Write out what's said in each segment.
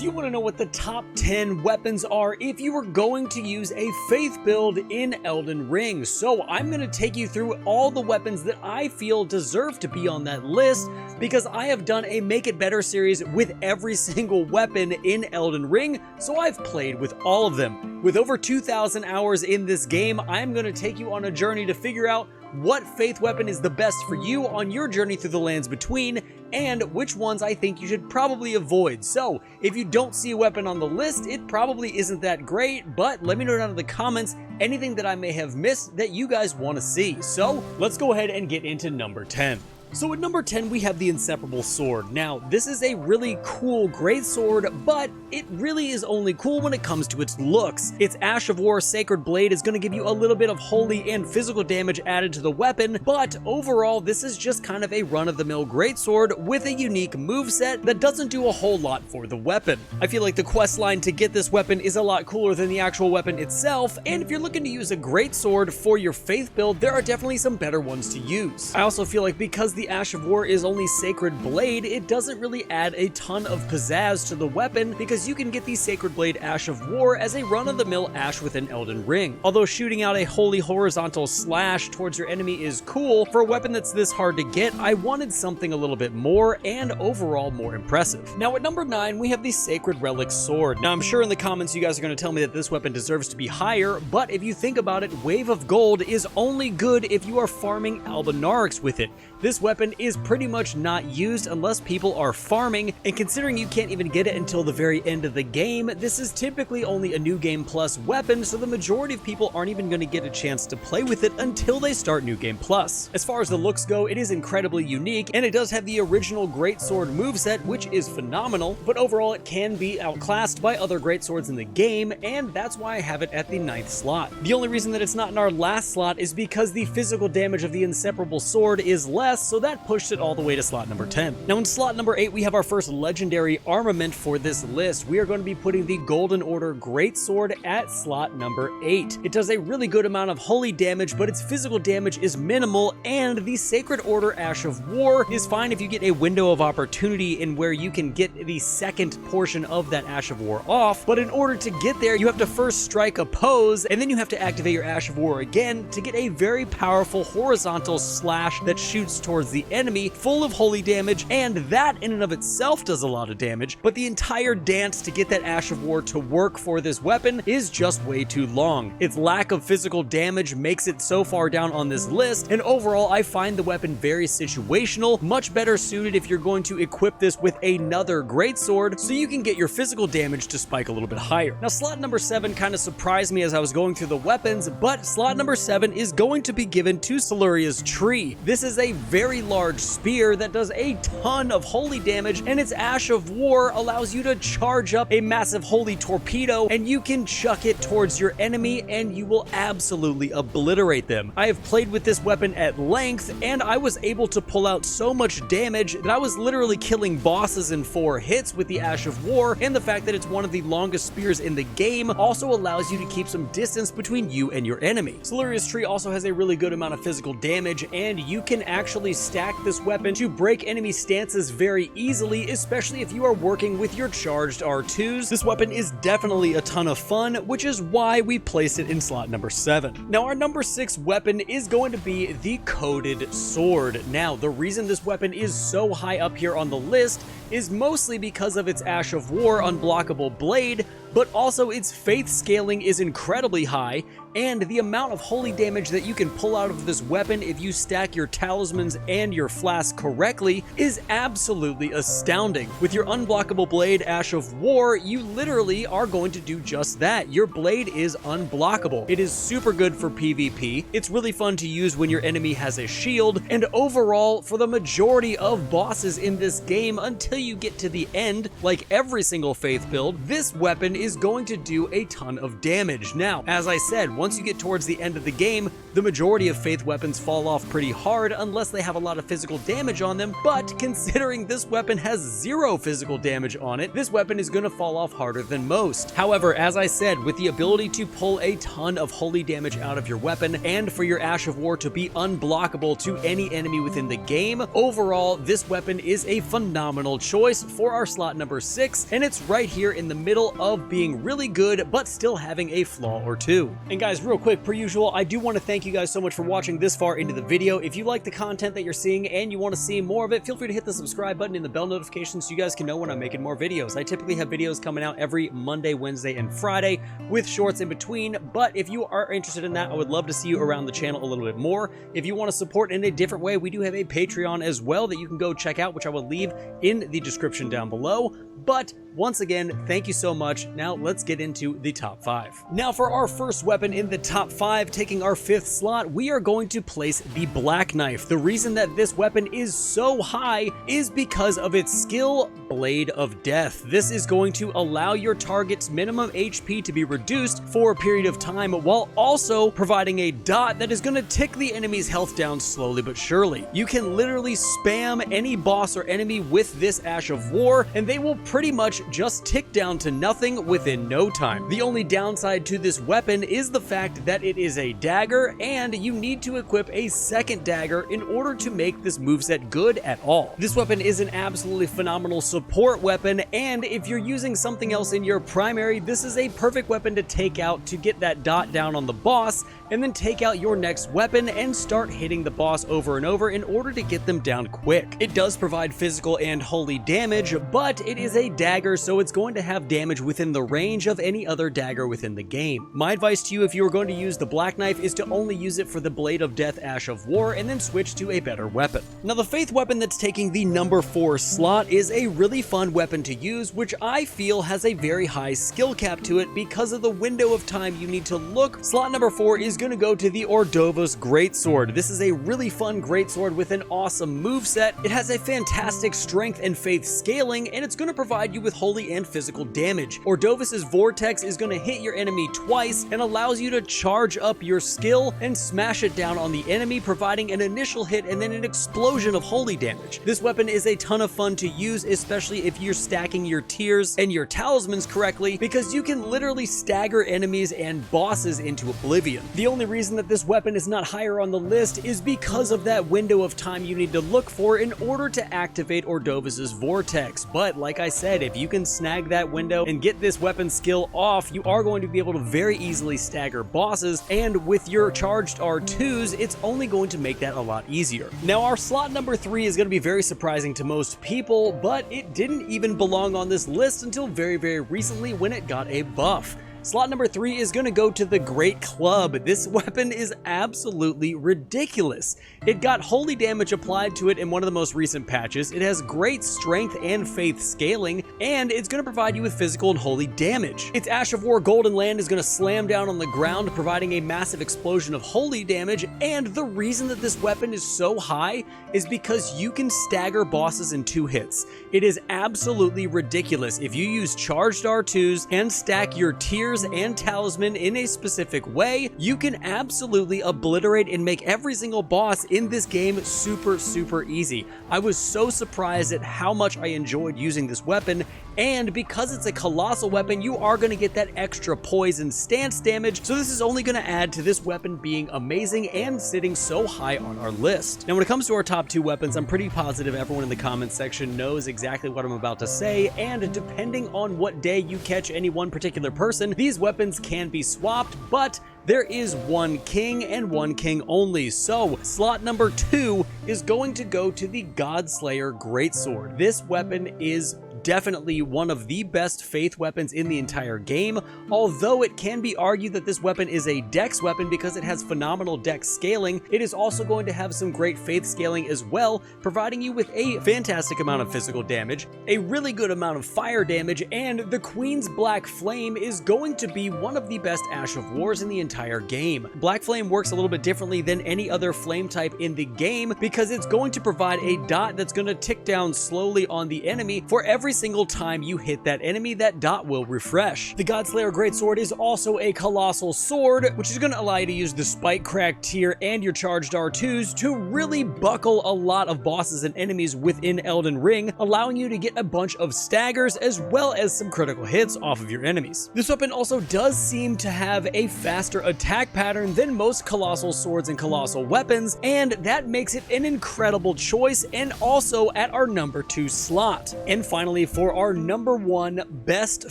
you want to know what the top 10 weapons are if you were going to use a faith build in Elden Ring. So I'm going to take you through all the weapons that I feel deserve to be on that list, because I have done a Make It Better series with every single weapon in Elden Ring, so I've played with all of them. With over 2,000 hours in this game, I'm going to take you on a journey to figure out what faith weapon is the best for you on your journey through the lands between, and which ones I think you should probably avoid. So, if you don't see a weapon on the list, it probably isn't that great, but let me know down in the comments anything that I may have missed that you guys want to see. So, let's go ahead and get into number 10. So at number 10, we have the Inseparable Sword. Now, this is a really cool greatsword, but it really is only cool when it comes to its looks. Its Ash of War Sacred Blade is going to give you a little bit of holy and physical damage added to the weapon, but overall, this is just kind of a run-of-the-mill greatsword with a unique moveset that doesn't do a whole lot for the weapon. I feel like the quest line to get this weapon is a lot cooler than the actual weapon itself, and if you're looking to use a greatsword for your faith build, there are definitely some better ones to use. I also feel like because the Ash of War is only Sacred Blade, it doesn't really add a ton of pizzazz to the weapon, because you can get the Sacred Blade Ash of War as a run-of-the-mill Ash within Elden Ring. Although shooting out a holy horizontal slash towards your enemy is cool, for a weapon that's this hard to get, I wanted something a little bit more and overall more impressive. Now at number 9, we have the Sacred Relic Sword. Now I'm sure in the comments you guys are going to tell me that this weapon deserves to be higher, but if you think about it, Wave of Gold is only good if you are farming Albinarics with it. This weapon is pretty much not used unless people are farming, and considering you can't even get it until the very end of the game, this is typically only a New Game Plus weapon, so the majority of people aren't even going to get a chance to play with it until they start New Game Plus. As far as the looks go, it is incredibly unique, and it does have the original Greatsword moveset, which is phenomenal, but overall it can be outclassed by other Greatswords in the game, and that's why I have it at the 9th slot. The only reason that it's not in our last slot is because the physical damage of the Inseparable Sword is less, so that pushed it all the way to slot number 10. Now in slot number 8, we have our first legendary armament for this list. We are going to be putting the Golden Order Greatsword at slot number 8. It does a really good amount of holy damage, but its physical damage is minimal, and the Sacred Order Ash of War is fine if you get a window of opportunity in where you can get the second portion of that Ash of War off, but in order to get there, you have to first strike a pose, and then you have to activate your Ash of War again to get a very powerful horizontal slash that shoots towards the enemy, full of holy damage, and that in and of itself does a lot of damage, but the entire dance to get that Ash of War to work for this weapon is just way too long. Its lack of physical damage makes it so far down on this list, and overall I find the weapon very situational, much better suited if you're going to equip this with another greatsword, so you can get your physical damage to spike a little bit higher. Now slot number 7 kind of surprised me as I was going through the weapons, but slot number 7 is going to be given to Soluria's Tree. This is a very large spear that does a ton of holy damage, and its Ash of War allows you to charge up a massive holy torpedo, and you can chuck it towards your enemy and you will absolutely obliterate them. I have played with this weapon at length, and I was able to pull out so much damage that I was literally killing bosses in 4 hits with the Ash of War, and the fact that it's one of the longest spears in the game also allows you to keep some distance between you and your enemy. Soluria's Tree also has a really good amount of physical damage, and you can actually stack this weapon to break enemy stances very easily, especially if you are working with your charged R2s. This weapon is definitely a ton of fun, which is why we placed it in slot number 7. Now our number 6 weapon is going to be the Coated Sword. Now the reason this weapon is so high up here on the list is mostly because of its Ash of War unblockable blade, but also its faith scaling is incredibly high, and the amount of holy damage that you can pull out of this weapon if you stack your talismans and your flask correctly is absolutely astounding. With your unblockable blade Ash of War, you literally are going to do just that. Your blade is unblockable. It is super good for PvP. It's really fun to use when your enemy has a shield, and overall, for the majority of bosses in this game until you get to the end, like every single faith build, this weapon is going to do a ton of damage. Now, as I said, once you get towards the end of the game, the majority of faith weapons fall off pretty hard unless they have a lot of physical damage on them, but considering this weapon has 0 physical damage on it, this weapon is going to fall off harder than most. However, as I said, with the ability to pull a ton of holy damage out of your weapon and for your Ash of War to be unblockable to any enemy within the game, overall, this weapon is a phenomenal choice for our slot number 6, and it's right here in the middle of being really good, but still having a flaw or two. And guys, real quick, per usual, I do want to thank you guys so much for watching this far into the video. If you like the content that you're seeing and you want to see more of it, feel free to hit the subscribe button and the bell notification so you guys can know when I'm making more videos. I typically have videos coming out every Monday, Wednesday, and Friday with shorts in between, but if you are interested in that, I would love to see you around the channel a little bit more. If you want to support in a different way, we do have a Patreon as well that you can go check out, which I will leave in the description down below. But once again, thank you so much. Now let's get into the top 5. Now for our first weapon in the top 5, taking our 5th slot, we are going to place the Black Knife. The reason that this weapon is so high is because of its skill, Blade of Death. This is going to allow your target's minimum HP to be reduced for a period of time while also providing a dot that is going to tick the enemy's health down slowly but surely. You can literally spam any boss or enemy with this Ash of War and they will pretty much just tick down to nothing within no time. The only downside to this weapon is the fact that it is a dagger and you need to equip a second dagger in order to make this moveset good at all. This weapon is an absolutely phenomenal support weapon, and if you're using something else in your primary, this is a perfect weapon to take out to get that dot down on the boss and then take out your next weapon and start hitting the boss over and over in order to get them down quick. It does provide physical and holy damage, but it is a dagger, so it's going to have damage within the range of any other dagger within the game. My advice to you if you are going to use the Black Knife is to only use it for the Blade of Death Ash of War and then switch to a better weapon. Now the faith weapon that's taking the number 4 slot is a really fun weapon to use, which I feel has a very high skill cap to it because of the window of time you need to look. Slot number 4 is going to go to the Ordovus Greatsword. This is a really fun greatsword with an awesome moveset. It has a fantastic strength and faith scaling, and it's going to provide you with holy and physical damage. Ordovus's Vortex is going to hit your enemy twice and allows you to charge up your skill and smash it down on the enemy, providing an initial hit and then an explosion of holy damage. This weapon is a ton of fun to use, especially if you're stacking your tiers and your talismans correctly, because you can literally stagger enemies and bosses into oblivion. The only reason that this weapon is not higher on the list is because of that window of time you need to look for in order to activate Ordovus's Vortex. But like I said, if you can snag that window and get this weapon skill off, you are going to be able to very easily stagger bosses, and with your charged R2s, it's only going to make that a lot easier. Now our slot number 3 is going to be very surprising to most people, but it didn't even belong on this list until very, very recently when it got a buff. Slot number 3 is going to go to the Great Club. This weapon is absolutely ridiculous. It got holy damage applied to it in one of the most recent patches. It has great strength and faith scaling, and it's going to provide you with physical and holy damage. Its Ash of War Golden Land is going to slam down on the ground, providing a massive explosion of holy damage, and the reason that this weapon is so high is because you can stagger bosses in 2 hits. It is absolutely ridiculous. If you use charged R2s and stack your tiers and talisman in a specific way, you can absolutely obliterate and make every single boss in this game super, super easy. I was so surprised at how much I enjoyed using this weapon, and because it's a colossal weapon, you are going to get that extra poison stance damage, so this is only going to add to this weapon being amazing and sitting so high on our list. Now when it comes to our top 2 weapons, I'm pretty positive everyone in the comments section knows exactly what I'm about to say, and depending on what day you catch any one particular person, these weapons can be swapped, but there is one king and one king only. So slot number 2 is going to go to the Godslayer Greatsword. This weapon is definitely one of the best faith weapons in the entire game, although it can be argued that this weapon is a dex weapon because it has phenomenal dex scaling. It is also going to have some great faith scaling as well, providing you with a fantastic amount of physical damage, a really good amount of fire damage, and the Queen's Black Flame is going to be one of the best Ash of Wars in the entire game. Black Flame works a little bit differently than any other flame type in the game because it's going to provide a dot that's going to tick down slowly on the enemy for every every single time you hit that enemy. That dot will refresh. The Godslayer Greatsword is also a colossal sword, which is going to allow you to use the spike crack tier and your charged R2s to really buckle a lot of bosses and enemies within Elden Ring, allowing you to get a bunch of staggers as well as some critical hits off of your enemies. This weapon also does seem to have a faster attack pattern than most colossal swords and colossal weapons, and that makes it an incredible choice, and also at our number 2 slot. And finally, for our number 1 best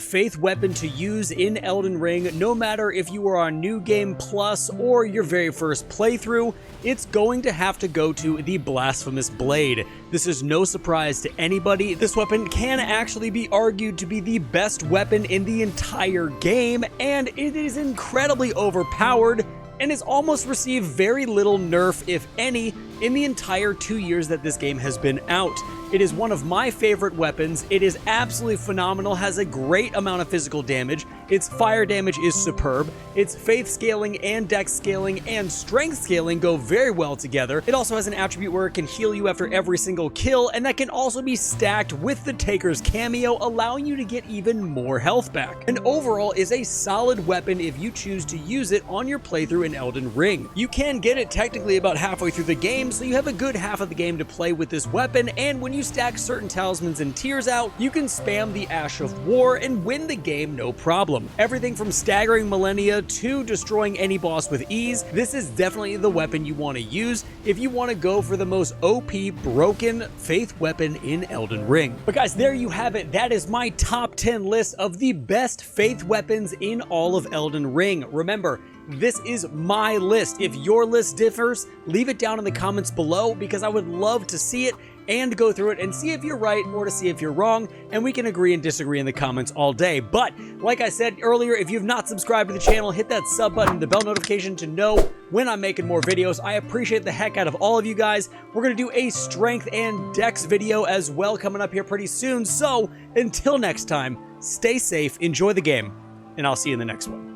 faith weapon to use in Elden Ring, no matter if you are on New Game Plus or your very first playthrough, it's going to have to go to the Blasphemous Blade. This is no surprise to anybody. This weapon can actually be argued to be the best weapon in the entire game, and it is incredibly overpowered and has almost received very little nerf, if any, in the entire 2 years that this game has been out. It is one of my favorite weapons. It is absolutely phenomenal, has a great amount of physical damage. Its fire damage is superb. Its faith scaling and dex scaling and strength scaling go very well together. It also has an attribute where it can heal you after every single kill, and that can also be stacked with the Taker's cameo, allowing you to get even more health back. And overall is a solid weapon if you choose to use it on your playthrough in Elden Ring. You can get it technically about halfway through the game, so you have a good half of the game to play with this weapon, and when you stack certain talismans and tiers out, you can spam the Ash of War and win the game no problem. Everything from staggering millennia to destroying any boss with ease, this is definitely the weapon you want to use if you want to go for the most OP broken faith weapon in Elden Ring. But guys, there you have it. That is my top 10 list of the best faith weapons in all of Elden Ring. Remember, this is my list. If your list differs, leave it down in the comments below, because I would love to see it and go through it and see if you're right or to see if you're wrong, and we can agree and disagree in the comments all day. But like I said earlier, if you've not subscribed to the channel, hit that sub button, the bell notification to know when I'm making more videos. I appreciate the heck out of all of you guys. We're going to do a strength and dex video as well coming up here pretty soon. So until next time, stay safe, enjoy the game, and I'll see you in the next one.